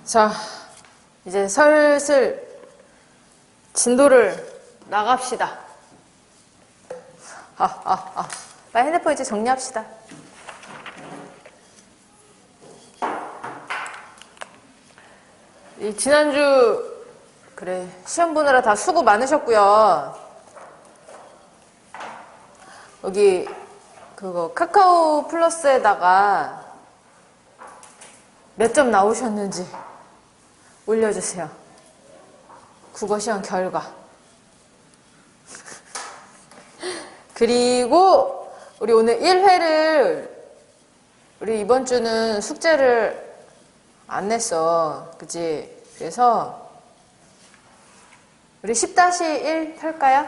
자, 이제 슬슬 진도를 나갑시다. 빨리 핸드폰 이제 정리합시다. 이 지난주 그래 시험 보느라 다 수고 많으셨고요. 여기 그거 카카오 플러스에다가 몇 점 나오셨는지 올려주세요. 국어 시험 결과. 그리고 우리 오늘 1회를 우리 이번 주는 숙제를 안 냈어. 그치? 그래서 우리 10-1 할까요?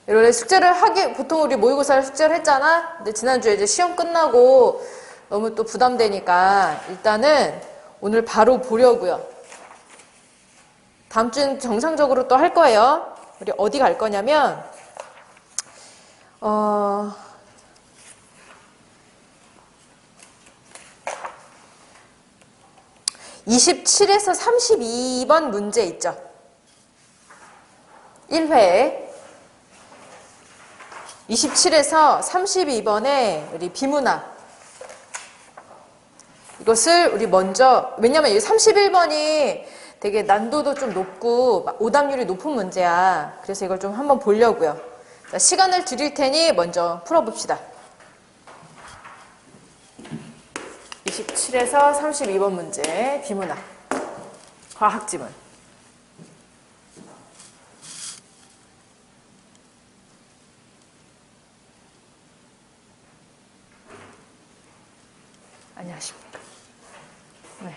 원래 숙제를 보통 우리 모의고사를 숙제를 했잖아? 근데 지난주에 이제 시험 끝나고 너무 또 부담되니까 일단은 오늘 바로 보려고요. 다음 주는 정상적으로 또 할 거예요. 우리 어디 갈 거냐면 27에서 32번 문제 있죠. 1회 27에서 32번에 우리 비문학 이것을 우리 먼저, 왜냐면 이 31번이 되게 난도도 좀 높고 오답률이 높은 문제야. 그래서 이걸 좀 한번 보려고요. 자, 시간을 드릴 테니 먼저 풀어봅시다. 27에서 32번 문제 비문학 과학지문. 안녕하십니까. 네.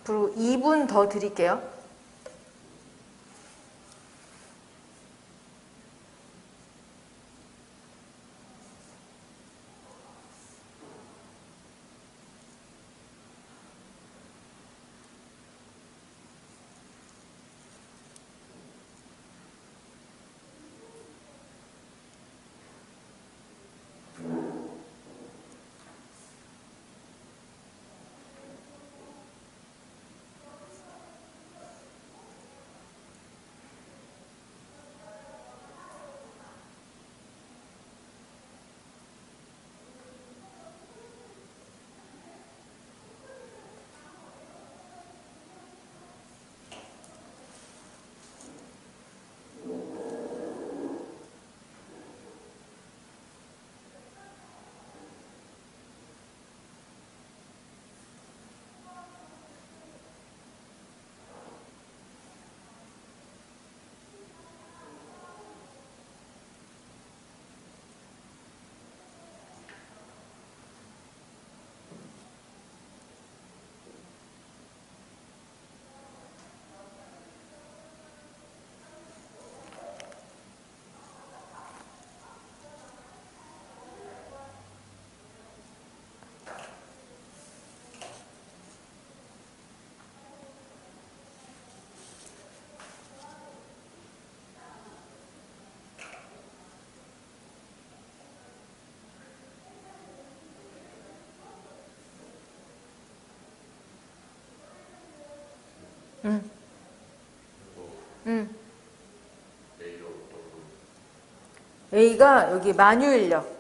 앞으로 2분 더 드릴게요. A가 여기 만유인력.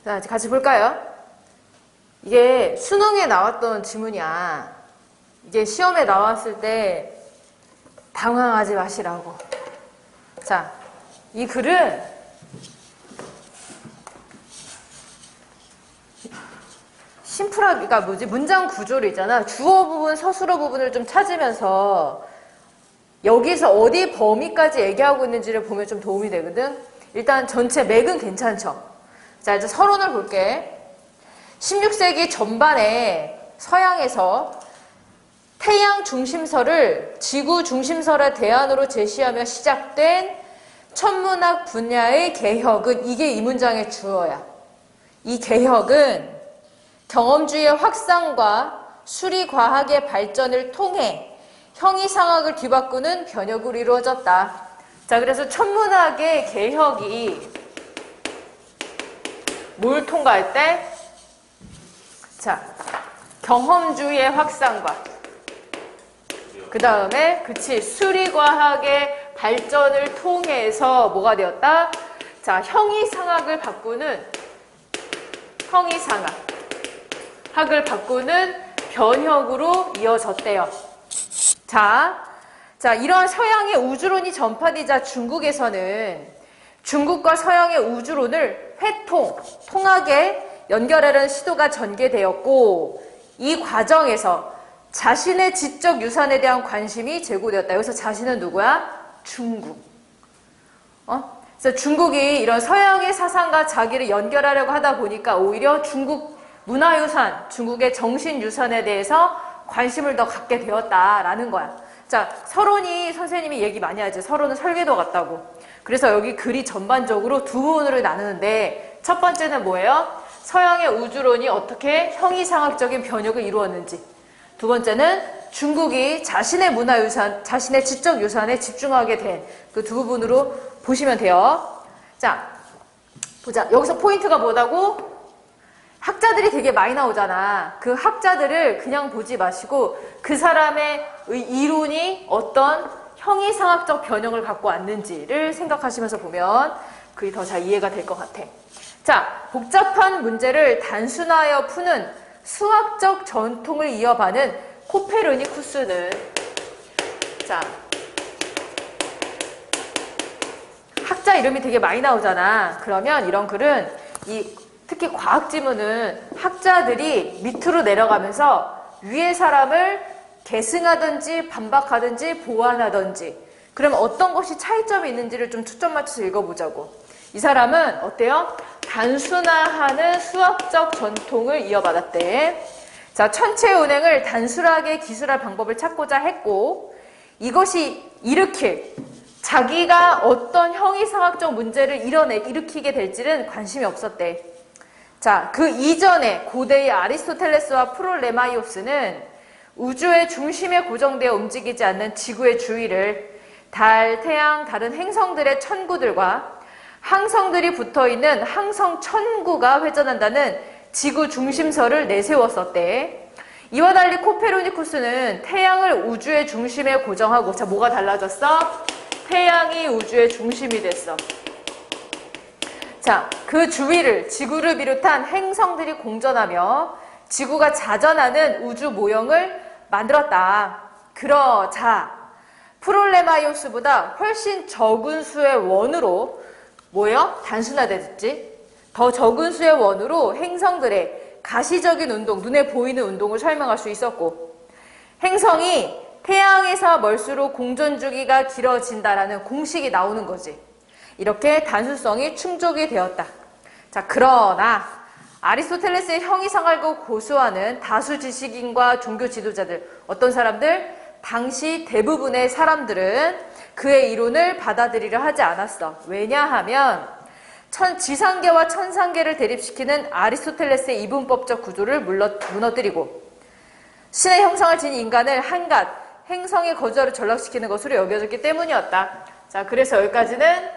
자, 같이 볼까요? 이게 수능에 나왔던 지문이야. 이게 시험에 나왔을 때 당황하지 마시라고. 자, 이 글은 심플하게, 그러니까 뭐지? 문장 구조를 있잖아. 주어 부분, 서술어 부분을 좀 찾으면서 여기서 어디 범위까지 얘기하고 있는지를 보면 좀 도움이 되거든. 일단 전체 맥은 괜찮죠? 자, 이제 서론을 볼게. 16세기 전반에 서양에서 태양 중심설을 지구 중심설의 대안으로 제시하며 시작된 천문학 분야의 개혁은, 이게 이 문장의 주어야. 이 개혁은 경험주의 확산과 수리과학의 발전을 통해 형이상학을 뒤바꾸는 변혁으로 이루어졌다. 자, 그래서 천문학의 개혁이 뭘 통과할 때? 자, 경험주의 확산과 그 다음에 수리과학의 발전을 통해서 뭐가 되었다? 자, 형이상학을 바꾸는 변혁으로 이어졌대요. 자, 이러한 서양의 우주론이 전파되자 중국에서는 중국과 서양의 우주론을 통하게 연결하려는 시도가 전개되었고, 이 과정에서 자신의 지적 유산에 대한 관심이 제고되었다. 여기서 자신은 누구야? 중국. 그래서 중국이 이런 서양의 사상과 자기를 연결하려고 하다 보니까 오히려 중국 문화유산, 중국의 정신유산에 대해서 관심을 더 갖게 되었다라는 거야. 자, 서론이 선생님이 얘기 많이 하죠. 서론은 설계도 같다고. 그래서 여기 글이 전반적으로 두 부분으로 나누는데, 첫 번째는 뭐예요? 서양의 우주론이 어떻게 형이상학적인 변혁을 이루었는지. 두 번째는 중국이 자신의 문화유산, 자신의 지적유산에 집중하게 된 그 두 부분으로 보시면 돼요. 자, 보자. 여기서 포인트가 뭐라고? 학자들이 되게 많이 나오잖아. 그 학자들을 그냥 보지 마시고 그 사람의 이론이 어떤 형이상학적 변형을 갖고 왔는지를 생각하시면서 보면 그게 더 잘 이해가 될 것 같아. 자, 복잡한 문제를 단순화하여 푸는 수학적 전통을 이어받는 코페르니쿠스는, 자, 학자 이름이 되게 많이 나오잖아. 그러면 이런 글은 특히 과학 지문은 학자들이 밑으로 내려가면서 위의 사람을 계승하든지 반박하든지 보완하든지, 그럼 어떤 것이 차이점이 있는지를 좀 초점 맞춰서 읽어보자고. 이 사람은 어때요? 단순화하는 수학적 전통을 이어받았대. 자, 천체의 운행을 단순하게 기술할 방법을 찾고자 했고, 이것이 일으킬 자기가 어떤 형이상학적 문제를 일으키게 될지는 관심이 없었대. 자, 그 이전에 고대의 아리스토텔레스와 프롤레마이오스는 우주의 중심에 고정되어 움직이지 않는 지구의 주위를 달, 태양, 다른 행성들의 천구들과 항성들이 붙어있는 항성 천구가 회전한다는 지구 중심설을 내세웠었대. 이와 달리 코페르니쿠스는 태양을 우주의 중심에 고정하고, 자, 뭐가 달라졌어? 태양이 우주의 중심이 됐어. 자, 그 주위를 지구를 비롯한 행성들이 공전하며 지구가 자전하는 우주 모형을 만들었다. 그러자 프롤레마이오스보다 훨씬 적은 수의 원으로 뭐예요? 단순화됐지? 더 적은 수의 원으로 행성들의 가시적인 운동, 눈에 보이는 운동을 설명할 수 있었고, 행성이 태양에서 멀수록 공전 주기가 길어진다라는 공식이 나오는 거지. 이렇게 단순성이 충족이 되었다. 자, 그러나 아리스토텔레스의 형이상학을 고수하는 다수 지식인과 종교 지도자들, 어떤 사람들? 당시 대부분의 사람들은 그의 이론을 받아들이려 하지 않았어. 왜냐하면 지상계와 천상계를 대립시키는 아리스토텔레스의 이분법적 구조를 무너뜨리고 신의 형상을 지닌 인간을 한갓 행성의 거주자로 전락시키는 것으로 여겨졌기 때문이었다. 자, 그래서 여기까지는,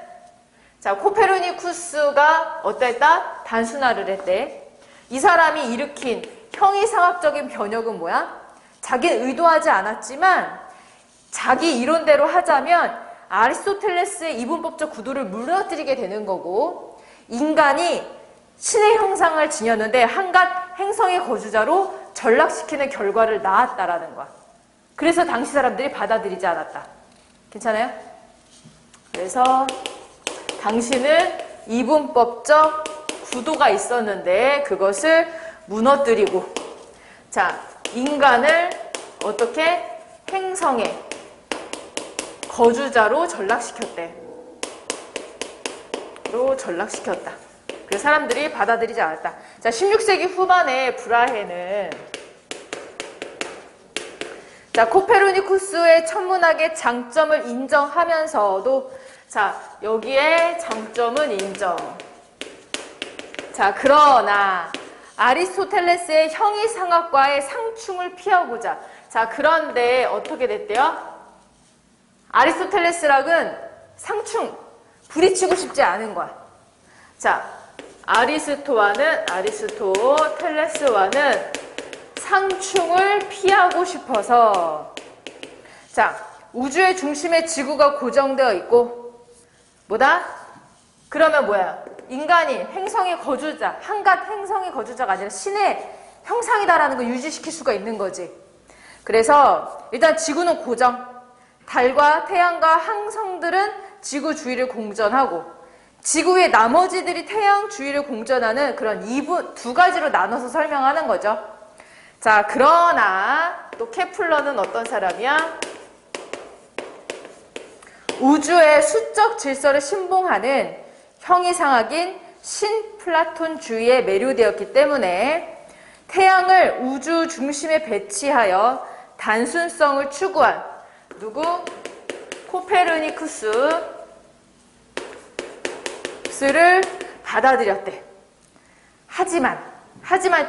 자, 코페르니쿠스가 어땠다? 단순화를 했대. 이 사람이 일으킨 형이상학적인 변혁은 뭐야? 자기는 의도하지 않았지만 자기 이론대로 하자면 아리스토텔레스의 이분법적 구도를 무너뜨리게 되는 거고, 인간이 신의 형상을 지녔는데 한갓 행성의 거주자로 전락시키는 결과를 낳았다라는 거야. 그래서 당시 사람들이 받아들이지 않았다. 괜찮아요? 그래서 당시는 이분법적 구도가 있었는데 그것을 무너뜨리고, 자, 인간을 어떻게 행성의 거주자로 전락시켰대. 전락시켰다. 그래서 사람들이 받아들이지 않았다. 자, 16세기 후반에 브라헤는, 자, 코페르니쿠스의 천문학의 장점을 인정하면서도, 자, 여기에 장점은 인정. 자, 그러나 아리스토텔레스의 형이상학과의 상충을 피하고자, 자, 그런데 어떻게 됐대요? 아리스토텔레스랑은 상충, 부딪히고 싶지 않은 거야. 자, 아리스토텔레스와는 상충을 피하고 싶어서, 자, 우주의 중심에 지구가 고정되어 있고, 뭐다? 그러면 뭐야? 인간이 행성의 거주자, 한갓 행성의 거주자가 아니라 신의 형상이다라는 걸 유지시킬 수가 있는 거지. 그래서 일단 지구는 고정, 달과 태양과 항성들은 지구 주위를 공전하고, 지구의 나머지들이 태양 주위를 공전하는 그런 두 가지로 나눠서 설명하는 거죠. 자, 그러나 또 케플러는 어떤 사람이야? 우주의 수적 질서를 신봉하는 형이상학인 신플라톤주의에 매료되었기 때문에 태양을 우주 중심에 배치하여 단순성을 추구한 누구? 코페르니쿠스를 받아들였대. 하지만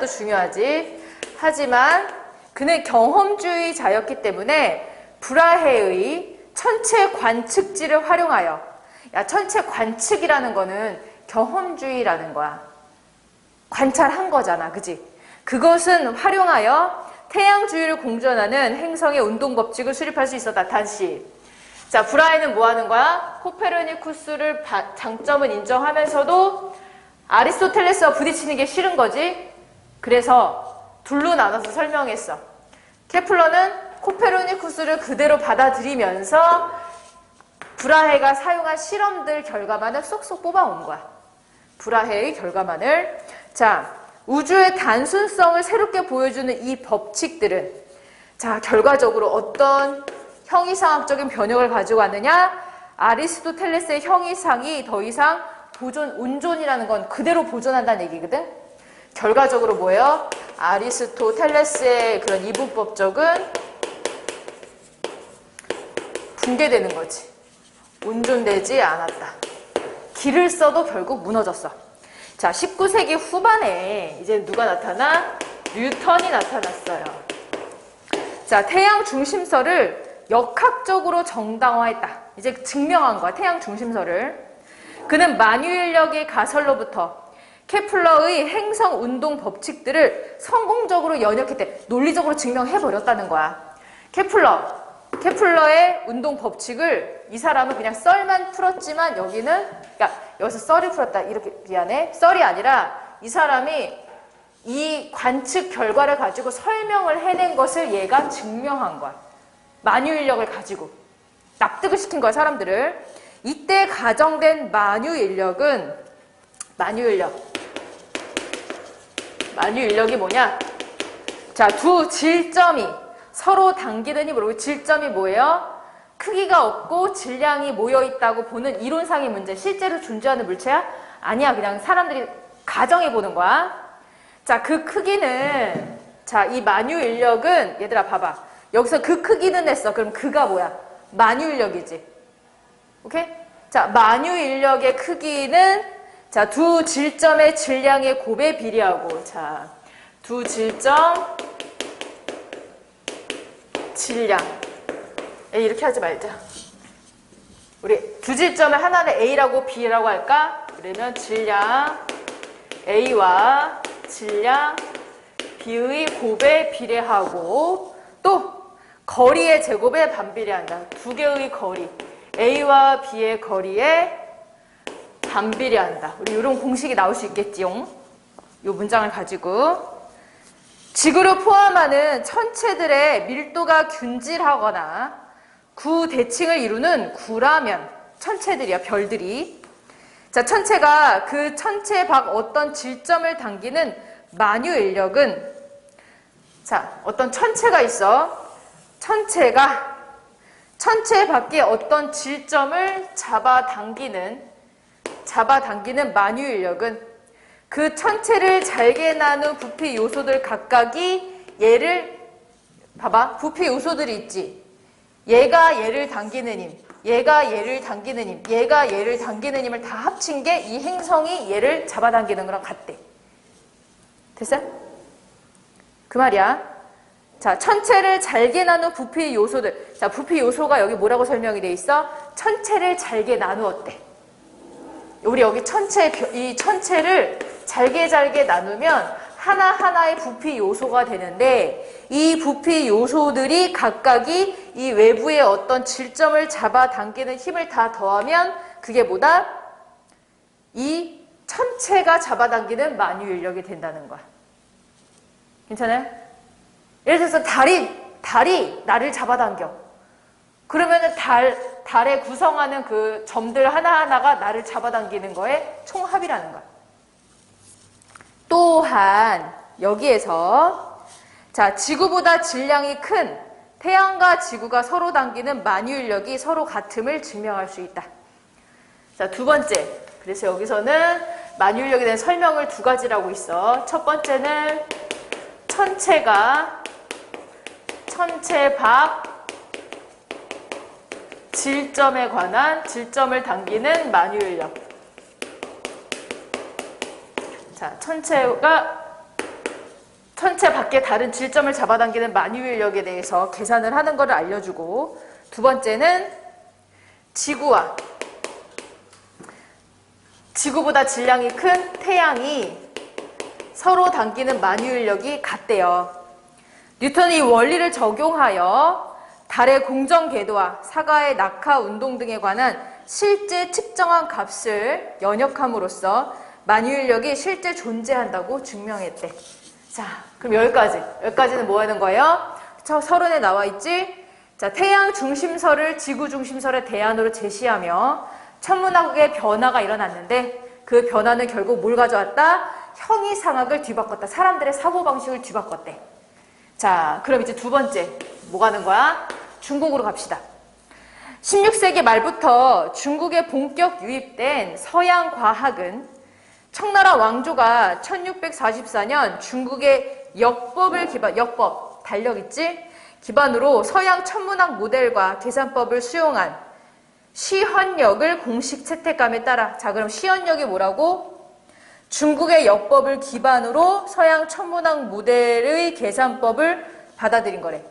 또 중요하지. 하지만 그는 경험주의자였기 때문에 브라헤의 천체 관측지를 활용하여, 야, 천체 관측이라는 거는 경험주의라는 거야. 관찰한 거잖아, 그지? 그것은 활용하여 태양 주위를 공전하는 행성의 운동 법칙을 수립할 수 있었다. 다시. 자, 브라헤는 뭐 하는 거야? 코페르니쿠스를 장점은 인정하면서도 아리스토텔레스와 부딪히는 게 싫은 거지. 그래서 둘로 나눠서 설명했어. 케플러는 코페르니쿠스를 그대로 받아들이면서 브라헤가 사용한 실험들 결과만을 쏙쏙 뽑아온 거야. 브라헤의 결과만을. 자, 우주의 단순성을 새롭게 보여주는 이 법칙들은 자, 결과적으로 어떤 형이상학적인 변형을 가지고 왔느냐? 아리스토텔레스의 형이상이 더 이상 온존이라는 건 그대로 보존한다는 얘기거든. 결과적으로 뭐예요? 아리스토텔레스의 그런 이분법적은 붕괴되는 거지. 온존되지 않았다. 길을 써도 결국 무너졌어. 자, 19세기 후반에 이제 누가 나타나? 뉴턴이 나타났어요. 자, 태양 중심설을 역학적으로 정당화했다. 이제 증명한 거야, 태양 중심설을. 그는 만유인력의 가설로부터 케플러의 행성 운동 법칙들을 성공적으로 연역했대. 논리적으로 증명해버렸다는 거야. 케플러의 운동 법칙을 이 사람은 그냥 썰만 풀었지만 여기는, 그러니까 여기서 썰이 풀었다. 이렇게, 미안해. 썰이 아니라 이 사람이 이 관측 결과를 가지고 설명을 해낸 것을 얘가 증명한 거야. 만유인력을 가지고. 납득을 시킨 거야, 사람들을. 이때 가정된 만유인력이 뭐냐? 자, 두 질점이 서로 당기는 힘으로, 질점이 뭐예요? 크기가 없고 질량이 모여있다고 보는 이론상의 문제. 실제로 존재하는 물체야? 아니야. 그냥 사람들이 가정해 보는 거야. 자, 그 크기는, 자, 이 만유인력은, 얘들아 봐봐. 여기서 그 크기는 했어. 그럼 그가 뭐야? 만유인력이지. 오케이? 자, 만유인력의 크기는, 자, 두 질점의 질량의 곱에 비례하고, 자, 두 질점 질량. 에이, 이렇게 하지 말자. 우리 두 질점을 하나는 A라고 B라고 할까? 그러면 질량 A와 질량 B의 곱에 비례하고, 또 거리의 제곱에 반비례한다. 두 개의 거리, A와 B의 거리에 반비례한다. 우리 이런 공식이 나올 수 있겠지요. 이 문장을 가지고. 지구를 포함하는 천체들의 밀도가 균질하거나 구대칭을 이루는 구라면 천체들이야, 별들이. 자, 천체가 그 천체 밖 어떤 질점을 당기는 만유인력은, 자, 어떤 천체가 있어. 천체 밖에 어떤 질점을 잡아당기는 만유인력은 그 천체를 잘게 나눈 부피 요소들 각각이 얘를, 봐봐, 부피 요소들이 있지. 얘가 얘를 당기는 힘, 얘가 얘를 당기는 힘, 얘가 얘를 당기는 힘을 다 합친 게 이 행성이 얘를 잡아당기는 거랑 같대. 됐어? 그 말이야. 자, 천체를 잘게 나눈 부피 요소들. 자, 부피 요소가 여기 뭐라고 설명이 돼 있어? 천체를 잘게 나누었대. 우리 여기 이 천체를 잘게 나누면 하나하나의 부피 요소가 되는데, 이 부피 요소들이 각각이 이 외부의 어떤 질점을 잡아당기는 힘을 다 더하면 그게 뭐다? 이 천체가 잡아당기는 만유인력이 된다는 거야. 괜찮아요? 예를 들어서 달이 나를 잡아당겨. 그러면은 달에 구성하는 그 점들 하나하나가 나를 잡아당기는 거에 총합이라는 거야. 또한 여기에서, 자, 지구보다 질량이 큰 태양과 지구가 서로 당기는 만유인력이 서로 같음을 증명할 수 있다. 자, 두 번째. 그래서 여기서는 만유인력에 대한 설명을 두 가지라고 있어. 첫 번째는 천체 밖 질점에 관한, 질점을 당기는 만유인력. 자, 천체 밖에 다른 질점을 잡아당기는 만유인력에 대해서 계산을 하는 것을 알려주고, 두 번째는 지구보다 질량이 큰 태양이 서로 당기는 만유인력이 같대요. 뉴턴이 이 원리를 적용하여 달의 공정 궤도와 사과의 낙하 운동 등에 관한 실제 측정한 값을 연역함으로써 만유인력이 실제 존재한다고 증명했대. 자, 그럼 여기까지는 뭐 하는 거예요? 서론에 나와 있지? 자, 태양 중심설을 지구 중심설의 대안으로 제시하며 천문학의 변화가 일어났는데 그 변화는 결국 뭘 가져왔다? 형이상학을 뒤바꿨다. 사람들의 사고방식을 뒤바꿨대. 자, 그럼 이제 두 번째 뭐 가는 거야? 중국으로 갑시다. 16세기 말부터 중국에 본격 유입된 서양 과학은 청나라 왕조가 1644년 중국의 역법, 달력 있지? 기반으로 서양 천문학 모델과 계산법을 수용한 시헌역을 공식 채택감에 따라, 자, 그럼 시헌역이 뭐라고? 중국의 역법을 기반으로 서양 천문학 모델의 계산법을 받아들인 거래.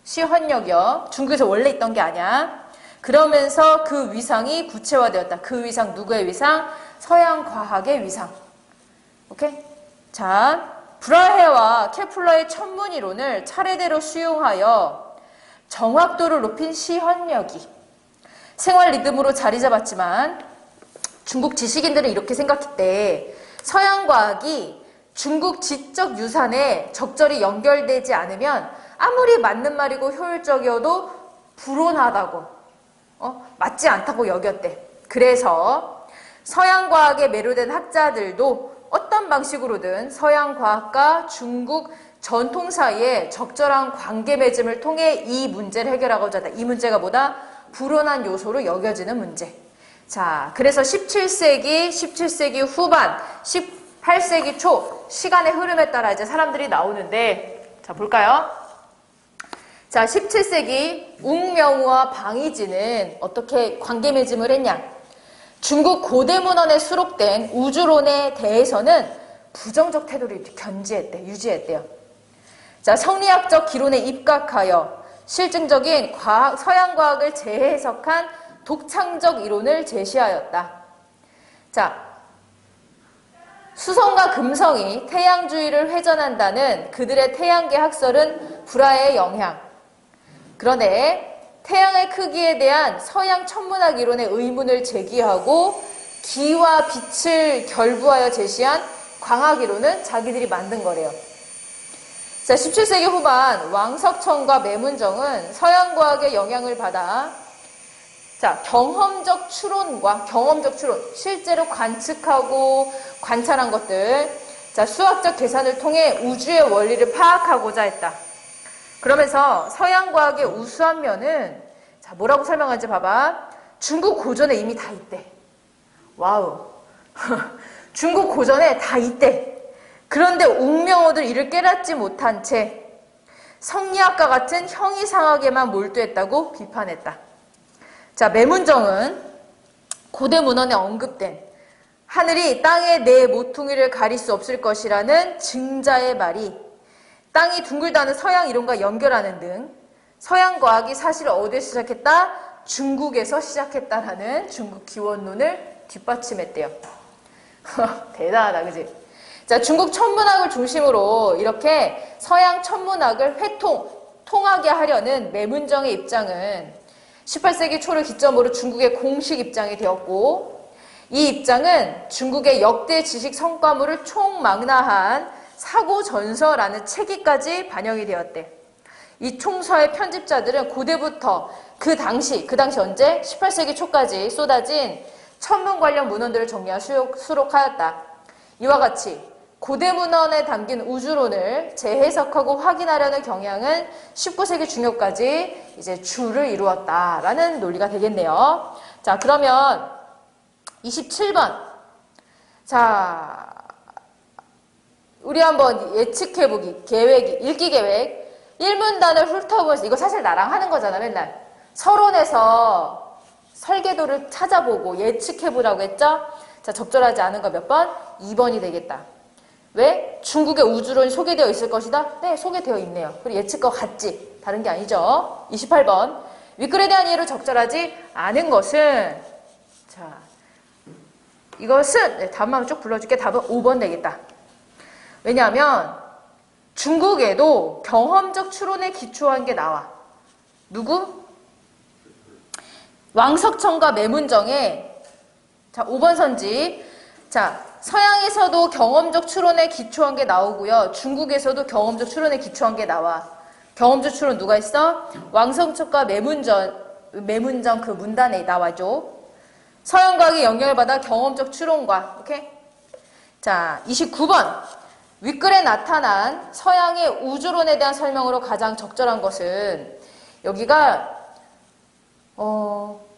시헌역이요. 중국에서 원래 있던 게 아니야. 그러면서 그 위상이 구체화되었다. 그 위상 누구의 위상? 서양 과학의 위상. 오케이? 자, 브라헤와 케플러의 천문이론을 차례대로 수용하여 정확도를 높인 시헌역이 생활 리듬으로 자리 잡았지만 중국 지식인들은 이렇게 생각했대. 서양 과학이 중국 지적 유산에 적절히 연결되지 않으면 아무리 맞는 말이고 효율적이어도 불온하다고, 맞지 않다고 여겼대. 그래서 서양 과학에 매료된 학자들도 어떤 방식으로든 서양 과학과 중국 전통 사이에 적절한 관계 맺음을 통해 이 문제를 해결하고자 한다. 이 문제가 뭐다? 불온한 요소로 여겨지는 문제. 자, 그래서 17세기 후반, 18세기 초 시간의 흐름에 따라 이제 사람들이 나오는데, 자, 볼까요? 자, 17세기 웅명우와 방이진은 어떻게 관계 맺음을 했냐? 중국 고대 문헌에 수록된 우주론에 대해서는 부정적 태도를 유지했대요. 자, 성리학적 기론에 입각하여 실증적인 서양 과학을 재해석한 독창적 이론을 제시하였다. 자, 수성과 금성이 태양주의를 회전한다는 그들의 태양계 학설은 불화의 영향. 그런데 태양의 크기에 대한 서양 천문학 이론의 의문을 제기하고 기와 빛을 결부하여 제시한 광학 이론은 자기들이 만든 거래요. 자, 17세기 후반 왕석천과 매문정은 서양 과학의 영향을 받아, 자, 경험적 추론, 실제로 관측하고 관찰한 것들, 자, 수학적 계산을 통해 우주의 원리를 파악하고자 했다. 그러면서 서양 과학의 우수한 면은, 자, 뭐라고 설명하는지 봐봐. 중국 고전에 이미 다 있대. 와우. 중국 고전에 다 있대. 그런데 웅명어들 이를 깨닫지 못한 채 성리학과 같은 형이상학에만 몰두했다고 비판했다. 자, 매문정은 고대 문헌에 언급된 하늘이 땅의 네 모퉁이를 가릴 수 없을 것이라는 증자의 말이 땅이 둥글다는 서양 이론과 연결하는 등 서양 과학이 사실 어디에서 시작했다? 중국에서 시작했다라는 중국 기원론을 뒷받침했대요. 대단하다, 그지? 자, 중국 천문학을 중심으로 이렇게 서양 천문학을 통하게 하려는 매문정의 입장은 18세기 초를 기점으로 중국의 공식 입장이 되었고, 이 입장은 중국의 역대 지식 성과물을 총망라한 사고전서라는 책이까지 반영이 되었대. 이 총서의 편집자들은 고대부터 그 당시 언제? 18세기 초까지 쏟아진 천문 관련 문헌들을 정리하 수록하였다. 이와 같이 고대 문헌에 담긴 우주론을 재해석하고 확인하려는 경향은 19세기 중엽까지 이제 주를 이루었다라는 논리가 되겠네요. 자, 그러면 27번. 자, 우리 한번 예측해보기, 읽기 계획. 1문단을 훑어보면서, 이거 사실 나랑 하는 거잖아, 맨날. 서론에서 설계도를 찾아보고 예측해보라고 했죠? 자, 적절하지 않은 거 몇 번? 2번이 되겠다. 왜? 중국의 우주론이 소개되어 있을 것이다? 네, 소개되어 있네요. 그리고 예측과 같지? 다른 게 아니죠. 28번. 윗글에 대한 이해로 적절하지 않은 것은, 자, 이것은, 네, 답만 쭉 불러줄게. 답은 5번 되겠다. 왜냐하면 중국에도 경험적 추론에 기초한 게 나와. 누구? 왕석천과 매문정에, 자, 5번 선지. 자, 서양에서도 경험적 추론에 기초한 게 나오고요. 중국에서도 경험적 추론에 기초한 게 나와. 경험적 추론 누가 있어? 왕성척과 매문전 그 문단에 나와줘. 서양과학의 영향을 받아 경험적 추론과, 오케이? 자, 29번. 윗글에 나타난 서양의 우주론에 대한 설명으로 가장 적절한 것은, 여기가,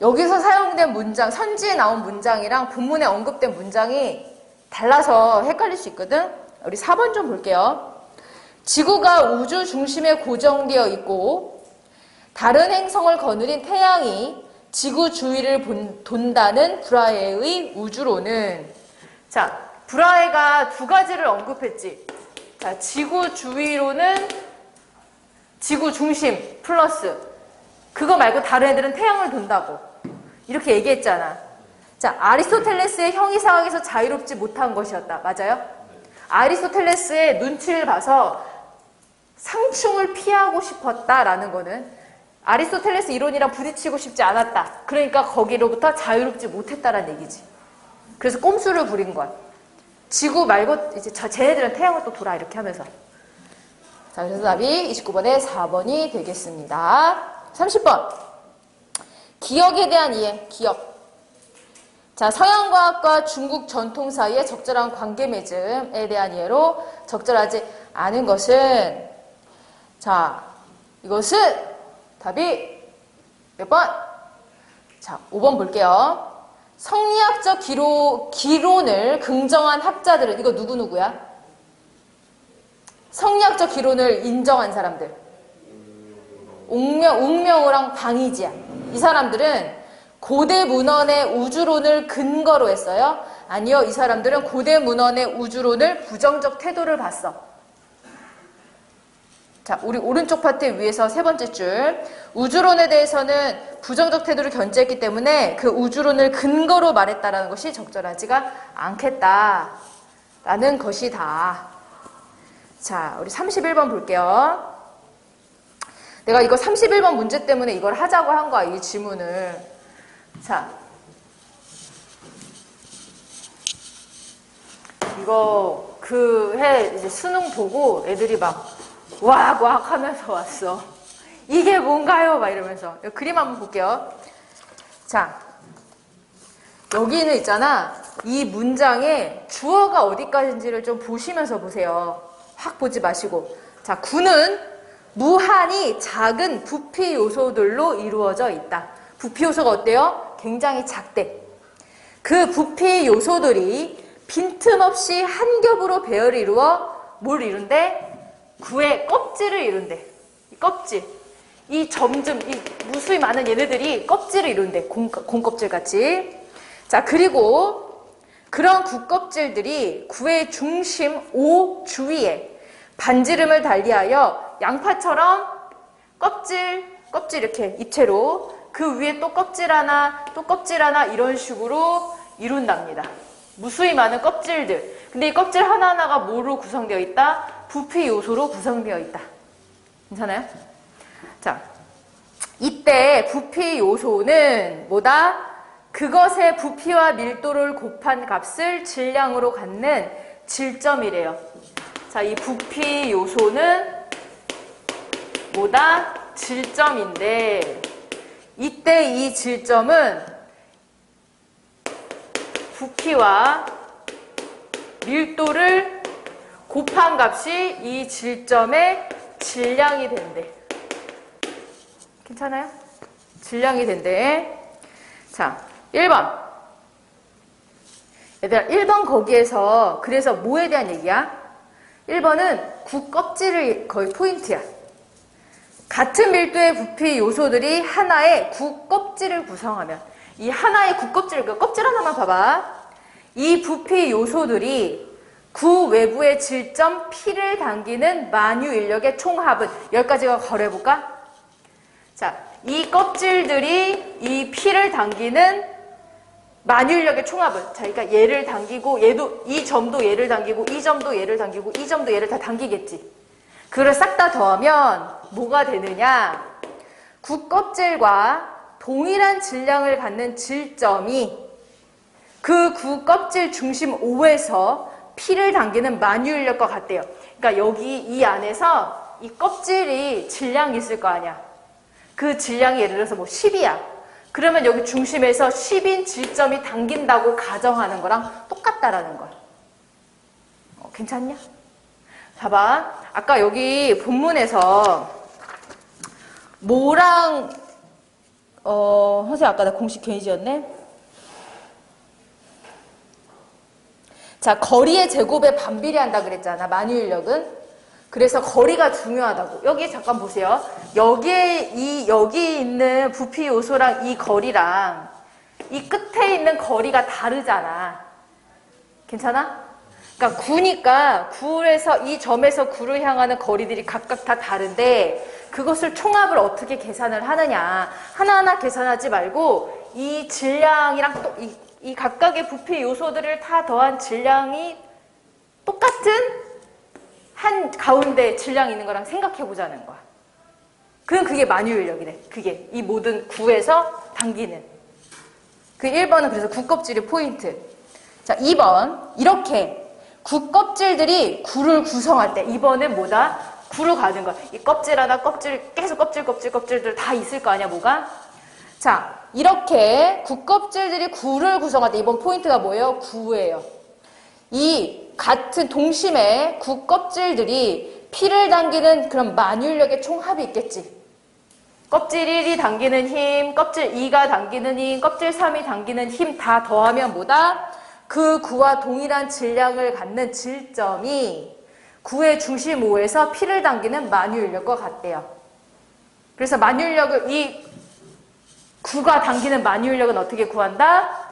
여기서 사용된 문장, 선지에 나온 문장이랑 본문에 언급된 문장이 달라서 헷갈릴 수 있거든? 우리 4번 좀 볼게요. 지구가 우주 중심에 고정되어 있고, 다른 행성을 거느린 태양이 지구 주위를 돈다는 브라헤의 우주론은, 자, 브라헤가 두 가지를 언급했지. 자, 지구 주위로는 지구 중심 플러스 그거 말고 다른 애들은 태양을 돈다고 이렇게 얘기했잖아. 자, 아리스토텔레스의 형이상학에서 자유롭지 못한 것이었다. 맞아요? 아리스토텔레스의 눈치를 봐서 상충을 피하고 싶었다라는 거는 아리스토텔레스 이론이랑 부딪히고 싶지 않았다. 그러니까 거기로부터 자유롭지 못했다라는 얘기지. 그래서 꼼수를 부린 거야. 지구 말고 이제 쟤네들은 태양을 또 돌아 이렇게 하면서. 자, 그래서 답이 29번에 4번이 되겠습니다. 30번. 기억에 대한 이해. 기억. 자, 서양과학과 중국 전통 사이의 적절한 관계 맺음에 대한 이해로 적절하지 않은 것은, 자, 이것은 답이 몇 번? 자, 5번 볼게요. 성리학적 기론을 긍정한 학자들은, 이거 누구누구야? 성리학적 기론을 인정한 사람들. 웅명우랑 방이지야. 이 사람들은 고대 문헌의 우주론을 근거로 했어요? 아니요, 이 사람들은 고대 문헌의 우주론을 부정적 태도를 봤어. 자, 우리 오른쪽 파트 위에서 세 번째 줄. 우주론에 대해서는 부정적 태도를 견지했기 때문에 그 우주론을 근거로 말했다라는 것이 적절하지가 않겠다라는 것이다. 자, 우리 31번 볼게요. 내가 이거 31번 문제 때문에 이걸 하자고 한 거야, 이 지문을. 자, 이거 그 해 이제 수능 보고 애들이 막 와악 하면서 왔어. 이게 뭔가요? 막 이러면서. 그림 한번 볼게요. 자, 여기는 있잖아. 이 문장의 주어가 어디까지인지를 좀 보시면서 보세요. 확 보지 마시고. 자, 구는 무한히 작은 부피 요소들로 이루어져 있다. 부피 요소가 어때요? 굉장히 작대. 그 부피 요소들이 빈틈없이 한 겹으로 배열을 이루어 뭘 이룬대? 구의 껍질을 이룬대. 이 껍질. 이 점점, 이 무수히 많은 얘네들이 껍질을 이룬대. 곰껍질 같이. 자, 그리고 그런 구 껍질들이 구의 중심 O 주위에 반지름을 달리하여 양파처럼 껍질 이렇게 입체로 그 위에 또 껍질 하나 이런 식으로 이룬답니다. 무수히 많은 껍질들. 근데 이 껍질 하나하나가 뭐로 구성되어 있다? 부피 요소로 구성되어 있다. 괜찮아요? 자, 이때 부피 요소는 뭐다? 그것의 부피와 밀도를 곱한 값을 질량으로 갖는 질점이래요. 자, 이 부피 요소는 뭐다? 질점인데, 이때 이 질점은 부피와 밀도를 곱한 값이 이 질점의 질량이 된대. 괜찮아요? 질량이 된대. 자, 1번. 얘들아, 1번 거기에서 그래서 뭐에 대한 얘기야? 1번은 구 껍질이 거의 포인트야. 같은 밀도의 부피 요소들이 하나의 구 껍질을 구성하면, 이 하나의 구 껍질, 그 껍질 하나만 봐봐. 이 부피 요소들이 구 외부의 질점 P를 당기는 만유 인력의 총합은, 여기까지가 거래해볼까? 자, 이 껍질들이 이 P를 당기는 만유 인력의 총합은, 자, 그러니까 얘를 당기고, 얘도, 이 점도 얘를 당기고, 이 점도 얘를 당기고, 이 점도 얘를 다 당기겠지. 그걸 싹 다 더하면 뭐가 되느냐? 구 껍질과 동일한 질량을 갖는 질점이 그 구 껍질 중심 O에서 P를 당기는 만유 인력과 같대요. 그러니까 여기 이 안에서 이 껍질이 질량이 있을 거 아니야. 그 질량이 예를 들어서 뭐 10이야. 그러면 여기 중심에서 10인 질점이 당긴다고 가정하는 거랑 똑같다라는 거야. 괜찮냐? 봐봐. 아까 여기 본문에서 뭐랑 선생님 아까 나 공식 괜히 지었네. 자, 거리의 제곱에 반비례한다 그랬잖아. 만유인력은. 그래서 거리가 중요하다고. 여기 잠깐 보세요. 여기 있는 부피 요소랑 이 거리랑 이 끝에 있는 거리가 다르잖아. 괜찮아? 그러니까 9니까 9에서 이 점에서 9를 향하는 거리들이 각각 다 다른데 그것을 총합을 어떻게 계산을 하느냐. 하나하나 계산하지 말고 이 질량이랑 또 이 각각의 부피 요소들을 다 더한 질량이 똑같은 한 가운데 질량이 있는 거랑 생각해 보자는 거야. 그럼 그게 만유인력이래. 그게 이 모든 구에서 당기는. 그 1번은 그래서 구껍질이 포인트. 자, 2번 이렇게 구껍질들이 구를 구성할 때 2번은 뭐다? 구로 가는 거야. 이 껍질 하나 계속 껍질들 다 있을 거 아니야, 뭐가? 자, 이렇게 구껍질들이 구를 구성할 때 이번 포인트가 뭐예요? 구예요. 이 같은 동심의 구껍질들이 피를 당기는 그런 만유인력의 총합이 있겠지. 껍질 1이 당기는 힘, 껍질 2가 당기는 힘, 껍질 3이 당기는 힘 다 더하면 뭐다? 그 구와 동일한 질량을 갖는 질점이 구의 중심 O에서 피를 당기는 만유인력과 같대요. 그래서 만유인력을 이 구가 당기는 만유인력은 어떻게 구한다?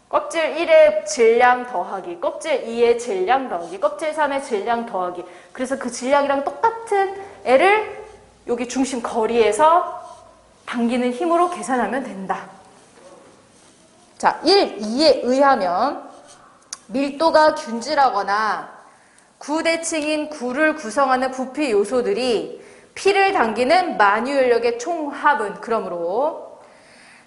껍질 1의 질량 더하기, 껍질 2의 질량 더하기, 껍질 3의 질량 더하기. 그래서 그 질량이랑 똑같은 애를 여기 중심 거리에서 당기는 힘으로 계산하면 된다. 자, 1, 2에 의하면 밀도가 균질하거나 구대칭인 구를 구성하는 부피 요소들이 피를 당기는 만유인력의 총합은 그러므로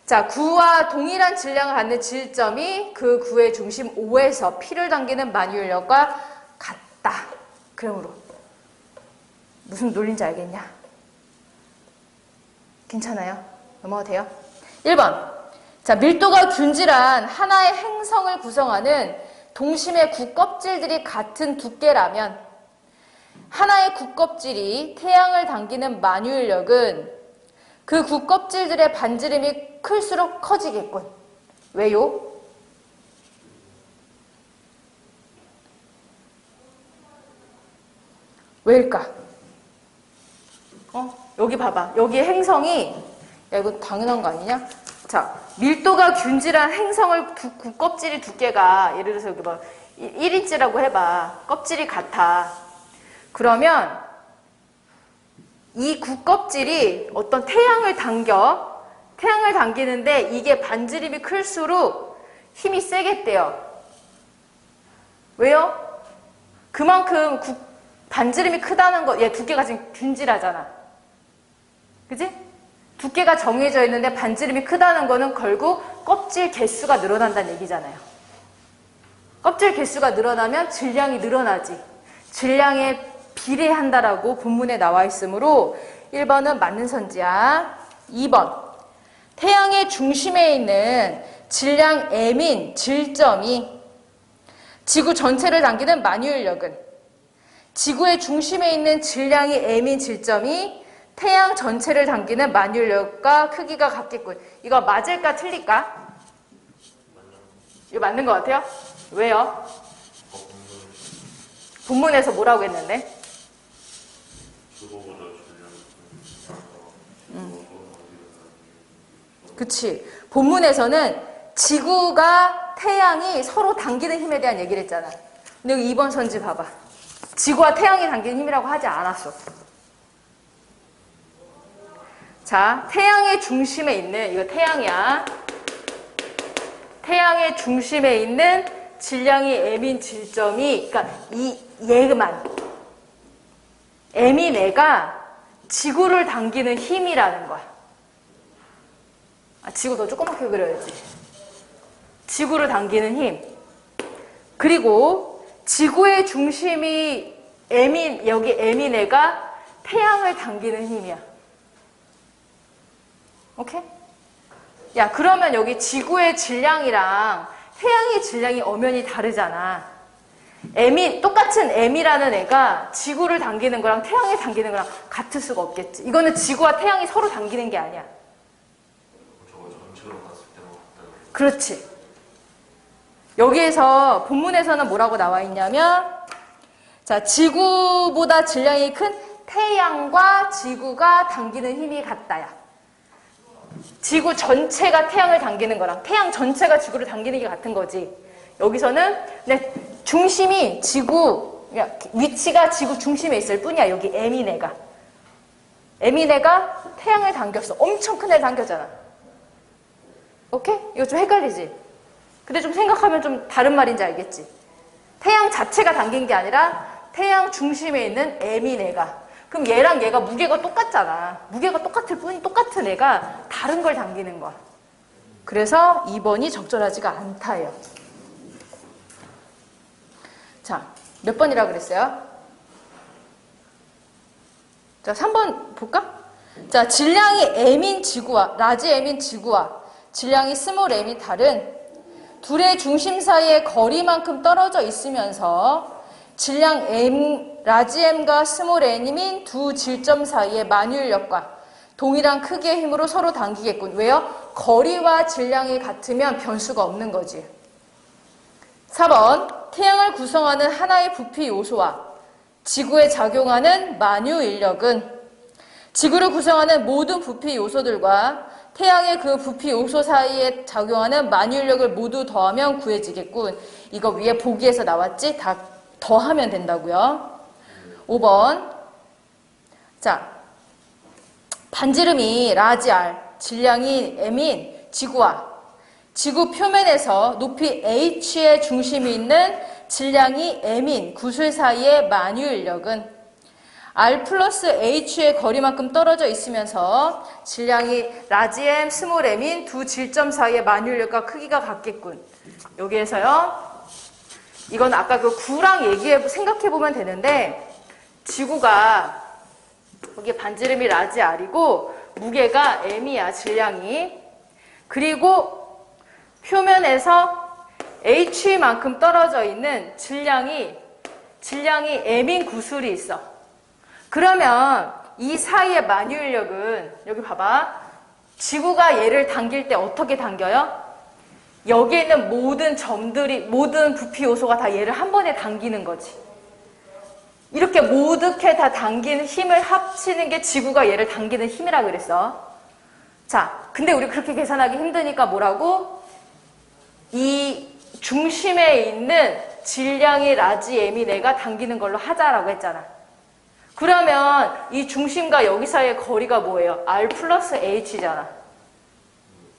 자, 구와 동일한 질량을 갖는 질점이 그 구의 중심 O에서 피를 당기는 만유인력과 같다. 그러므로 무슨 논리인지 알겠냐? 괜찮아요? 넘어가도 돼요? 1번. 자, 밀도가 균질한 하나의 행성을 구성하는 동심의 구껍질들이 같은 두께라면 하나의 구껍질이 태양을 당기는 만유인력은 그 구껍질들의 반지름이 클수록 커지겠군. 왜요? 왜일까? 여기 봐봐. 여기 행성이, 야, 이거 당연한 거 아니냐? 자, 밀도가 균질한 행성을 구껍질이 두께가, 예를 들어서 여기 뭐, 1인치라고 해봐. 껍질이 같아. 그러면, 이 구껍질이 어떤 태양을 당기는데 이게 반지름이 클수록 힘이 세겠대요. 왜요? 그만큼 반지름이 크다는 거, 얘 두께가 지금 균질하잖아. 그지? 두께가 정해져 있는데 반지름이 크다는 거는 결국 껍질 개수가 늘어난다는 얘기잖아요. 껍질 개수가 늘어나면 질량이 늘어나지. 질량에 비례한다라고 본문에 나와 있으므로 1번은 맞는 선지야. 2번. 태양의 중심에 있는 질량 M인 질점이 지구 전체를 당기는 만유인력은 지구의 중심에 있는 질량이 M인 질점이 태양 전체를 당기는 만유인력과 크기가 같겠군. 이거 맞을까 틀릴까? 이거 맞는 것 같아요? 왜요? 본문에서 뭐라고 했는데? 그치. 본문에서는 지구가 태양이 서로 당기는 힘에 대한 얘기를 했잖아. 근데 여기 2번 선지 봐봐. 지구와 태양이 당기는 힘이라고 하지 않았어. 자, 태양의 중심에 있는, 이거 태양이야. 태양의 중심에 있는 질량이 M인 질점이, 그러니까 얘만. M인 애가 지구를 당기는 힘이라는 거야. 지구 더 조그맣게 그려야지. 지구를 당기는 힘. 그리고 지구의 중심이 여기 M인 애가 태양을 당기는 힘이야. 오케이? 야, 그러면 여기 지구의 질량이랑 태양의 질량이 엄연히 다르잖아. 똑같은 M이라는 애가 지구를 당기는 거랑 태양을 당기는 거랑 같을 수가 없겠지. 이거는 지구와 태양이 서로 당기는 게 아니야. 저거 전체로 봤을 때는 같다고. 그렇지. 여기에서 본문에서는 뭐라고 나와 있냐면, 자, 지구보다 질량이 큰 태양과 지구가 당기는 힘이 같다야. 지구 전체가 태양을 당기는 거랑 태양 전체가 지구를 당기는 게 같은 거지. 여기서는 중심이 위치가 지구 중심에 있을 뿐이야. 여기 M이네가 태양을 당겼어. 엄청 큰 애를 당겼잖아. 오케이? 이거 좀 헷갈리지? 근데 좀 생각하면 좀 다른 말인지 알겠지? 태양 자체가 당긴 게 아니라 태양 중심에 있는 M이네가. 그럼 얘랑 얘가 무게가 똑같잖아. 무게가 똑같을 뿐이 똑같은 애가 다른 걸 당기는 거야. 그래서 2번이 적절하지가 않다예요. 자, 몇 번이라 그랬어요? 자, 3번 볼까? 자, 질량이 M인 지구와, 라지 M인 지구와 질량이 스몰 M이 다른 둘의 중심 사이의 거리만큼 떨어져 있으면서 질량 라지 M과 스몰 M인 두 질점 사이의 만유인력과 동일한 크기의 힘으로 서로 당기겠군. 왜요? 거리와 질량이 같으면 변수가 없는 거지. 4번, 태양을 구성하는 하나의 부피 요소와 지구에 작용하는 만유인력은 지구를 구성하는 모든 부피 요소들과 태양의 그 부피 요소 사이에 작용하는 만유인력을 모두 더하면 구해지겠군. 이거 위에 보기에서 나왔지? 다 더하면 된다고요. 5번, 자, 반지름이 라지 R, 질량이 M인 지구와 지구 표면에서 높이 H의 중심이 있는 질량이 M인 구슬 사이의 만유인력은 R 플러스 H의 거리만큼 떨어져 있으면서 질량이 라지 M, 스몰 M인 두 질점 사이의 만유인력과 크기가 같겠군. 여기에서요. 이건 아까 그 구랑 생각해보면 되는데 지구가 여기 반지름이 라지 R이고 무게가 M이야, 질량이. 그리고 표면에서 H만큼 떨어져 있는 질량이 M인 구슬이 있어. 그러면 이 사이의 만유인력은 여기 봐봐. 지구가 얘를 당길 때 어떻게 당겨요? 여기에 있는 모든 부피 요소가 다 얘를 한 번에 당기는 거지. 이렇게 모두게 다 당기는 힘을 합치는 게 지구가 얘를 당기는 힘이라 그랬어. 자, 근데 우리 그렇게 계산하기 힘드니까 뭐라고? 이 중심에 있는 질량이 라지 M이 내가 당기는 걸로 하자라고 했잖아. 그러면 이 중심과 여기 사이의 거리가 뭐예요? R 플러스 H잖아.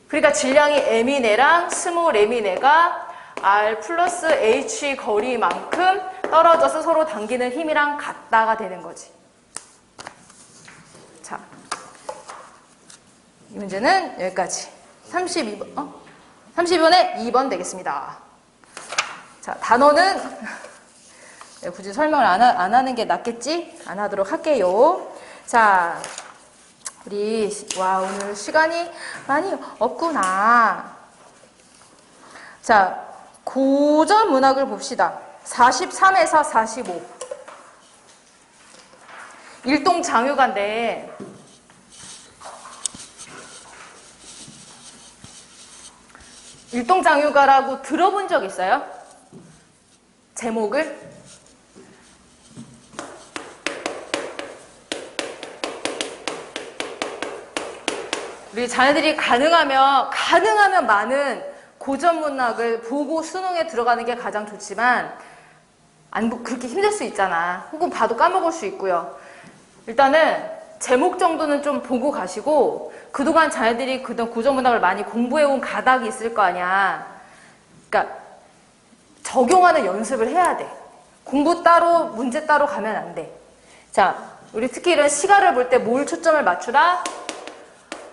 그러니까 질량이 M이 내랑 스몰 M이 내가 R 플러스 H 거리만큼 떨어져서 서로 당기는 힘이랑 같다가 되는 거지. 자, 이 문제는 여기까지. 32번, 32번에 2번 되겠습니다. 자, 단어는 굳이 설명을 안 하는 게 낫겠지? 안 하도록 할게요. 자, 오늘 시간이 많이 없구나. 자, 고전 문학을 봅시다. 43에서 45. 일동장유가인데, 일동장유가라고 들어본 적 있어요? 제목을? 우리 자녀들이 가능하면 많은 고전 문학을 보고 수능에 들어가는 게 가장 좋지만 그렇게 힘들 수 있잖아. 혹은 봐도 까먹을 수 있고요. 일단은 제목 정도는 좀 보고 가시고 그동안 자녀들이 그동안 고전 문학을 많이 공부해온 가닥이 있을 거 아니야. 그러니까 적용하는 연습을 해야 돼. 공부 따로 문제 따로 가면 안 돼. 자, 우리 특히 이런 시가를 볼 때 뭘 초점을 맞추라?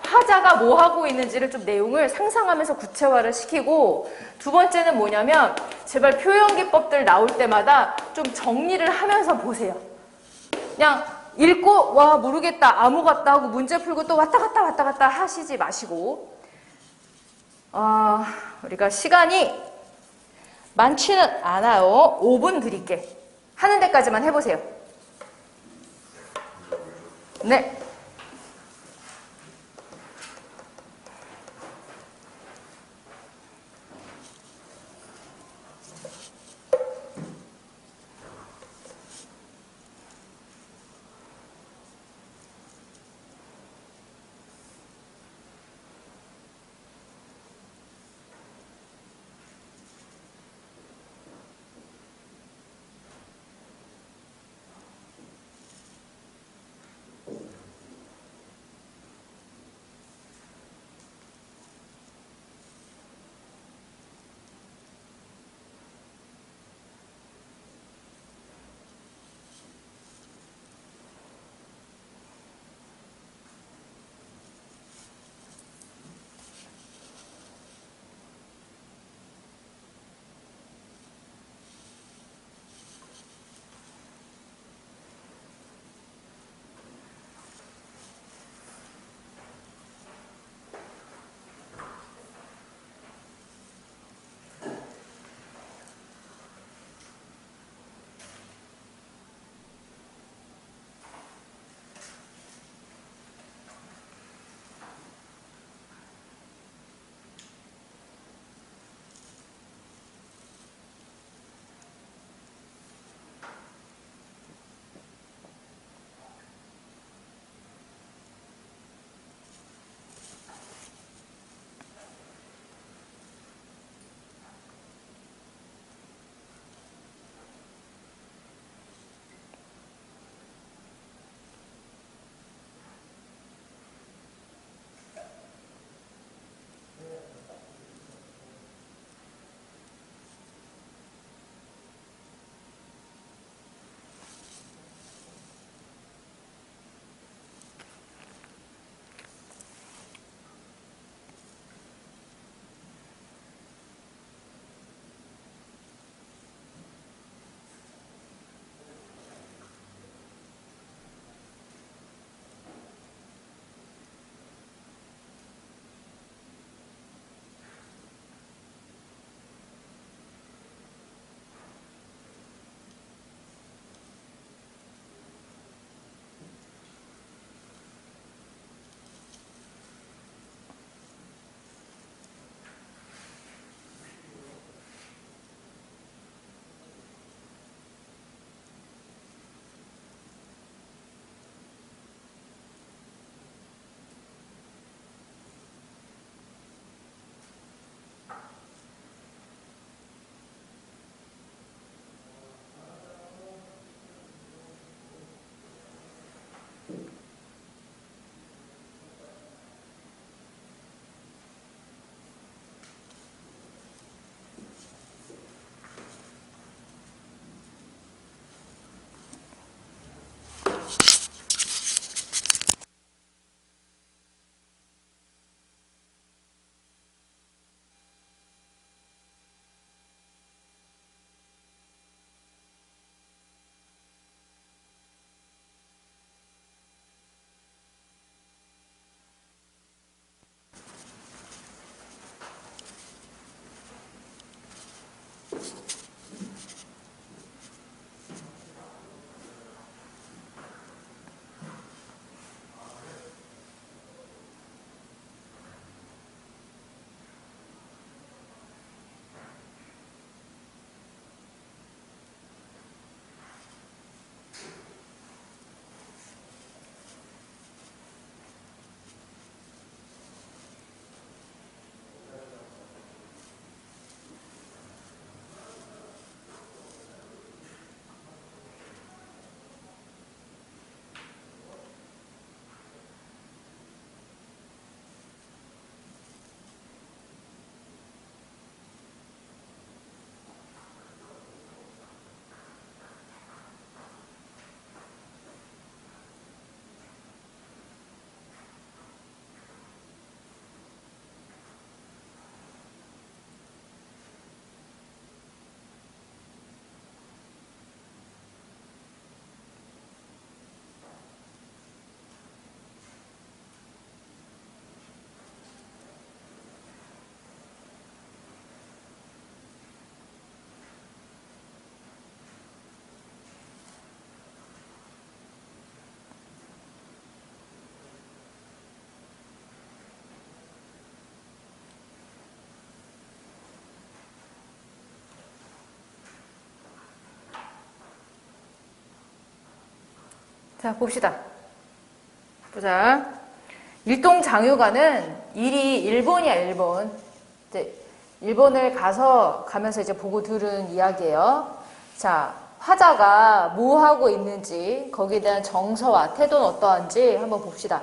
화자가 뭐 하고 있는지를 좀 내용을 상상하면서 구체화를 시키고, 두 번째는 뭐냐면 제발 표현기법들 나올 때마다 좀 정리를 하면서 보세요. 그냥 읽고 와 모르겠다 암호 같다 하고 문제 풀고 또 왔다 갔다 하시지 마시고 우리가 시간이 많지는 않아요. 5분 드릴게. 하는 데까지만 해보세요. 네. 자, 봅시다. 보자. 일동장유가는 일이 일본이야, 일본. 이제 일본을 가면서 이제 보고 들은 이야기예요. 자, 화자가 뭐 하고 있는지, 거기에 대한 정서와 태도는 어떠한지 한번 봅시다.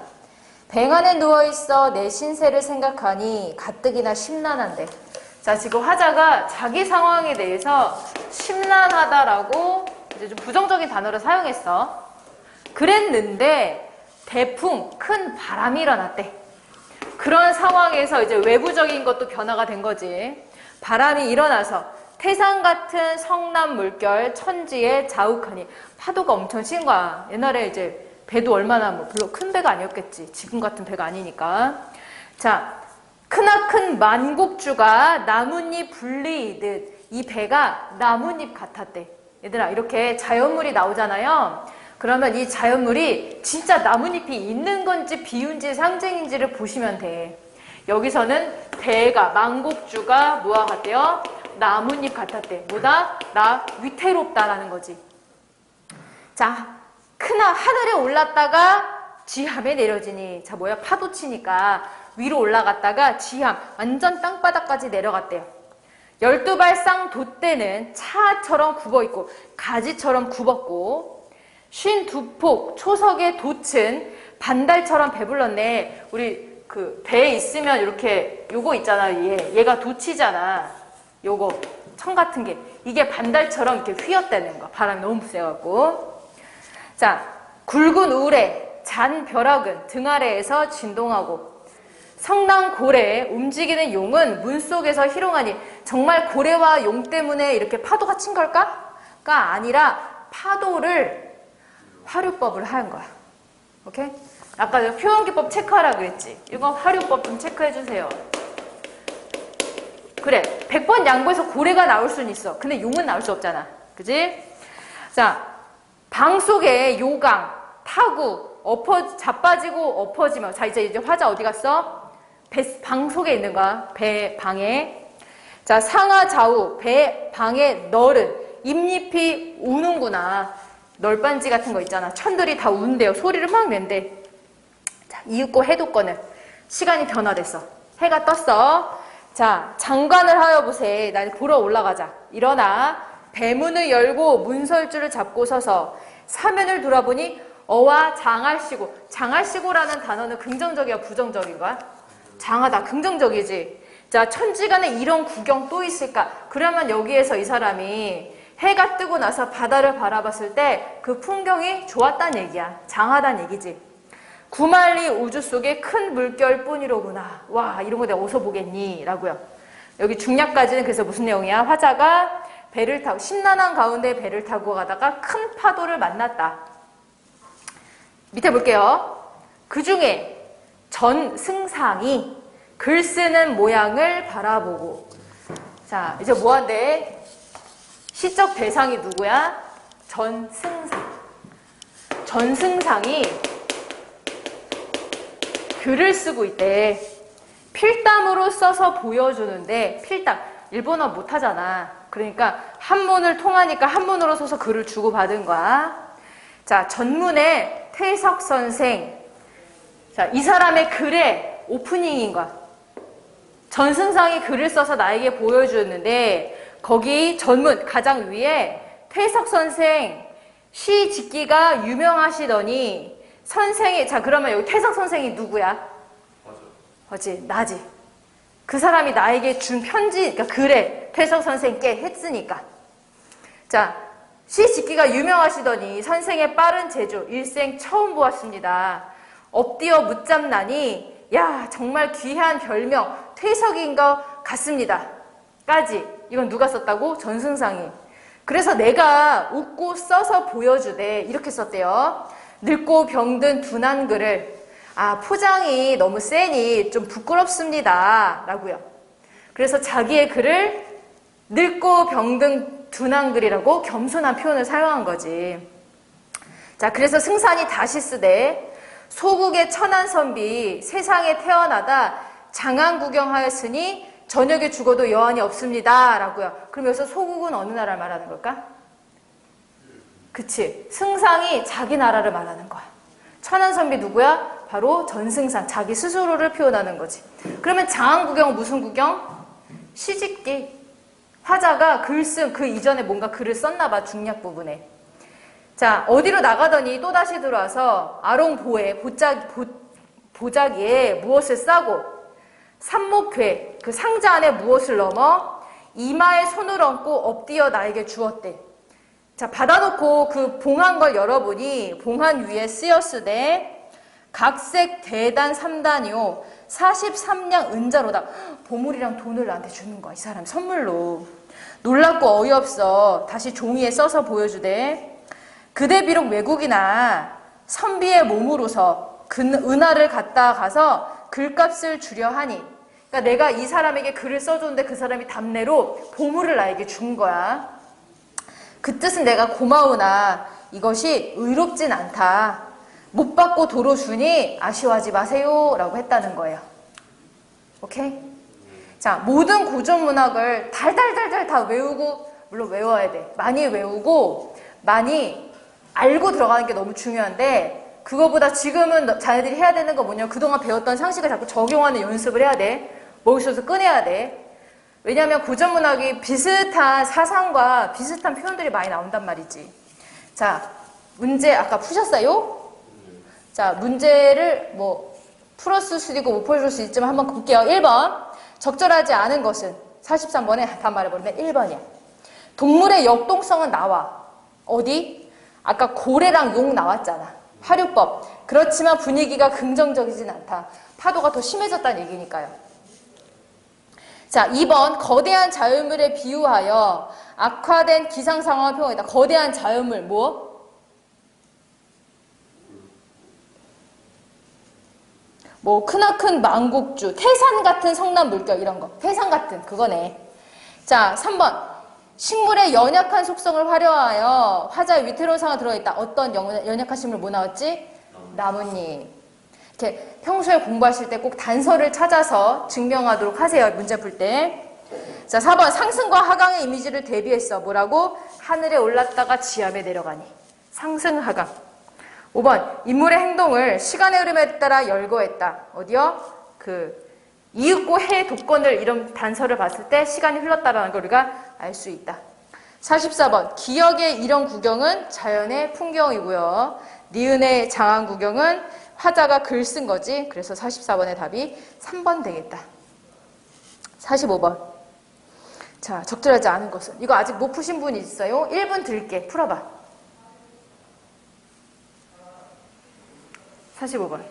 뱅안에 누워있어 내 신세를 생각하니 가뜩이나 심란한데. 자, 지금 화자가 자기 상황에 대해서 심란하다라고 이제 좀 부정적인 단어를 사용했어. 그랬는데 대풍, 큰 바람이 일어났대. 그런 상황에서 이제 외부적인 것도 변화가 된 거지. 바람이 일어나서 태산 같은 성남 물결 천지에 자욱하니 파도가 엄청 친 거야. 옛날에 이제 배도 얼마나 별로 큰 배가 아니었겠지. 지금 같은 배가 아니니까. 자, 크나큰 만곡주가 나뭇잎 분리이듯 이 배가 나뭇잎 같았대. 얘들아, 이렇게 자연물이 나오잖아요. 그러면 이 자연물이 진짜 나뭇잎이 있는 건지 비운지 상징인지를 보시면 돼. 여기서는 배가, 만곡주가 뭐와 같대요? 나뭇잎 같았대. 뭐다? 나 위태롭다라는 거지. 자, 하늘에 올랐다가 지함에 내려지니. 자, 뭐야? 파도 치니까 위로 올라갔다가 지함, 완전 땅바닥까지 내려갔대요. 12발 쌍 돛대는 차처럼 굽어있고 가지처럼 굽었고 52폭 초석의 돛은 반달처럼 배불렀네. 우리 그 배에 있으면 이렇게 요거 있잖아. 얘가 돛이잖아. 요거 천 같은 게 이게 반달처럼 이렇게 휘었다는 거. 바람이 너무 세갖고. 자, 굵은 우레 잔 벼락은 등 아래에서 진동하고 성난 고래 움직이는 용은 문 속에서 희롱하니. 정말 고래와 용 때문에 이렇게 파도가 친 걸까? 가 아니라 파도를 화류법을 한 거야. 오케이? 아까 내가 표현기법 체크하라 그랬지. 이거 화류법 좀 체크해 주세요. 그래, 100번 양보해서 고래가 나올 수는 있어. 근데 용은 나올 수 없잖아. 그지? 자, 방 속에 요강, 타구, 자빠지고 엎어지면. 자, 이제 화자 어디 갔어? 방 속에 있는 거야. 배 방에. 자, 상하 좌우 배 방에 널은 잎잎이 우는구나. 널빤지 같은 거 있잖아. 천들이 다 우는데요. 소리를 막 낸대. 자, 이윽고 해돋거는 시간이 변화됐어. 해가 떴어. 자, 장관을 하여 보세. 날 보러 올라가자. 일어나 배문을 열고 문설주를 잡고 서서 사면을 돌아보니 어와 장하시고. 장하시고라는 단어는 긍정적이야, 부정적인 거야? 장하다, 긍정적이지. 자, 천지간에 이런 구경 또 있을까? 그러면 여기에서 이 사람이 해가 뜨고 나서 바다를 바라봤을 때 그 풍경이 좋았단 얘기야. 장하단 얘기지. 구만리 우주 속에 큰 물결 뿐이로구나. 와, 이런 거 내가 어디서 보겠니? 라고요. 여기 중략까지는 그래서 무슨 내용이야? 화자가 배를 타고, 심란한 가운데 배를 타고 가다가 큰 파도를 만났다. 밑에 볼게요. 그 중에 전승상이 글 쓰는 모양을 바라보고. 자, 이제 뭐한대? 시적 대상이 누구야? 전승상. 전승상이 글을 쓰고 있대. 필담으로 써서 보여주는데, 필담, 일본어 못하잖아. 그러니까 한문을 통하니까 한문으로 써서 글을 주고받은 거야. 자, 전문의 태석 선생. 자, 이 사람의 글의 오프닝인 거야. 전승상이 글을 써서 나에게 보여주었는데 거기 전문 가장 위에 태석 선생 시 짓기가 유명하시더니 선생이. 자, 그러면 여기 태석 선생이 누구야? 맞아. 그렇지, 나지. 그 사람이 나에게 준 편지, 그러니까 글에 태석 선생께 했으니까. 자, 시 짓기가 유명하시더니 선생의 빠른 재주 일생 처음 보았습니다. 엎드려 묻잡나니 야, 정말 귀한 별명 퇴석인 것 같습니다. 까지. 이건 누가 썼다고? 전승상이. 그래서 내가 웃고 써서 보여주되 이렇게 썼대요. 늙고 병든 둔한 글을. 아, 포장이 너무 세니 좀 부끄럽습니다. 라고요. 그래서 자기의 글을 늙고 병든 둔한 글이라고 겸손한 표현을 사용한 거지. 자, 그래서 승산이 다시 쓰되 소국의 천한 선비 세상에 태어나다 장안 구경하였으니 저녁에 죽어도 여한이 없습니다. 라고요. 그럼 여기서 소국은 어느 나라를 말하는 걸까? 그치. 승상이 자기 나라를 말하는 거야. 천안선비 누구야? 바로 전승상, 자기 스스로를 표현하는 거지. 그러면 장안구경 무슨 구경? 시집기. 화자가 글 쓴 그 이전에 뭔가 글을 썼나 봐, 중략 부분에. 자, 어디로 나가더니 또다시 들어와서 아롱보에 보자기에 무엇을 싸고 삼목괴, 그 상자 안에 무엇을 넣어 이마에 손을 얹고 엎드려 나에게 주었대. 자, 받아놓고 그 봉한 걸 열어보니 봉한 위에 쓰였으되 각색 대단 3단이요 43냥 은자로다. 보물이랑 돈을 나한테 주는 거야, 이 사람 선물로. 놀랍고 어이없어. 다시 종이에 써서 보여주되 그대 비록 외국이나 선비의 몸으로서 은하를 갖다 가서 글값을 주려 하니. 그러니까 내가 이 사람에게 글을 써줬는데 그 사람이 답례로 보물을 나에게 준 거야. 그 뜻은 내가 고마우나 이것이 의롭진 않다. 못 받고 도로 주니 아쉬워하지 마세요 라고 했다는 거예요. 오케이? 자, 모든 고전문학을 달달달달 다 외우고, 물론 외워야 돼. 많이 외우고 많이 알고 들어가는 게 너무 중요한데, 그거보다 지금은 자네들이 해야 되는 거 뭐냐면 그동안 배웠던 상식을 자꾸 적용하는 연습을 해야 돼. 머릿속에서 꺼내야 돼. 왜냐하면 고전문학이 비슷한 사상과 비슷한 표현들이 많이 나온단 말이지. 자, 문제 아까 푸셨어요? 자, 문제를 뭐 풀었을 수도 있고 못 풀었을 수도 있지만 한번 볼게요. 1번. 적절하지 않은 것은 43번에 답 말해버리면 1번이야. 동물의 역동성은 나와. 어디? 아까 고래랑 용 나왔잖아. 화류법. 그렇지만 분위기가 긍정적이진 않다. 파도가 더 심해졌다는 얘기니까요. 자, 2번. 거대한 자연물에 비유하여 악화된 기상 상황을 표현했다. 거대한 자연물 뭐? 뭐 크나큰 망국주, 태산 같은 성난 물결 이런 거. 태산 같은 그거네. 자, 3번. 식물의 연약한 속성을 활용하여 화자의 위태로운 상황에 들어있다. 어떤 연약한 식물 뭐 나왔지? 나뭇잎. 이렇게 평소에 공부하실 때 꼭 단서를 찾아서 증명하도록 하세요. 문제 풀 때. 자, 4번. 상승과 하강의 이미지를 대비했어. 뭐라고? 하늘에 올랐다가 지하에 내려가니. 상승, 하강. 5번. 인물의 행동을 시간의 흐름에 따라 열거했다. 어디요? 이윽고 해 독건을 이런 단서를 봤을 때 시간이 흘렀다라는 걸 우리가 알 수 있다. 44번. 기역의 이런 구경은 자연의 풍경이고요. 니은의 장안 구경은 화자가 글 쓴 거지. 그래서 44번의 답이 3번 되겠다. 45번. 자, 적절하지 않은 것은. 이거 아직 못 푸신 분 있어요? 1분 드릴게. 풀어봐. 45번.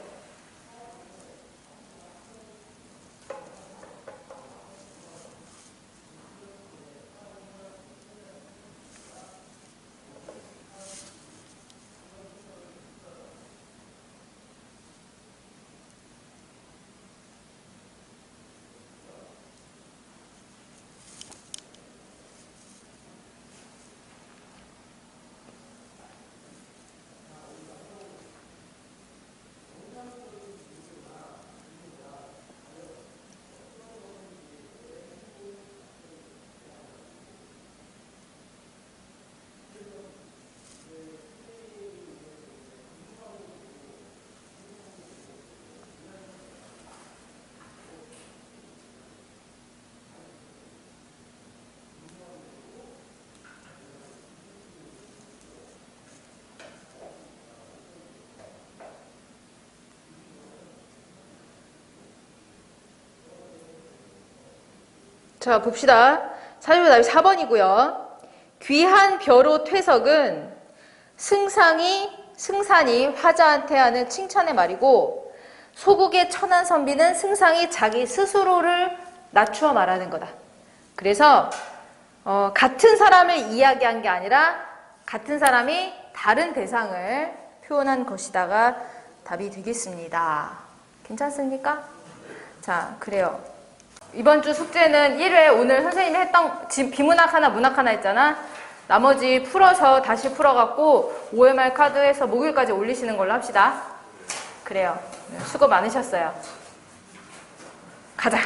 자, 봅시다. 사실 답이 4번이고요. 귀한 벼로 퇴석은 승산이 화자한테 하는 칭찬의 말이고, 소국의 천안 선비는 승상이 자기 스스로를 낮추어 말하는 거다. 그래서 같은 사람을 이야기한 게 아니라 같은 사람이 다른 대상을 표현한 것이다가 답이 되겠습니다. 괜찮습니까? 자, 그래요. 이번 주 숙제는 1회 오늘 선생님이 했던 비문학 하나 문학 하나 했잖아. 나머지 풀어서 다시 풀어갖고 OMR 카드에서 목요일까지 올리시는 걸로 합시다. 그래요. 수고 많으셨어요. 가자.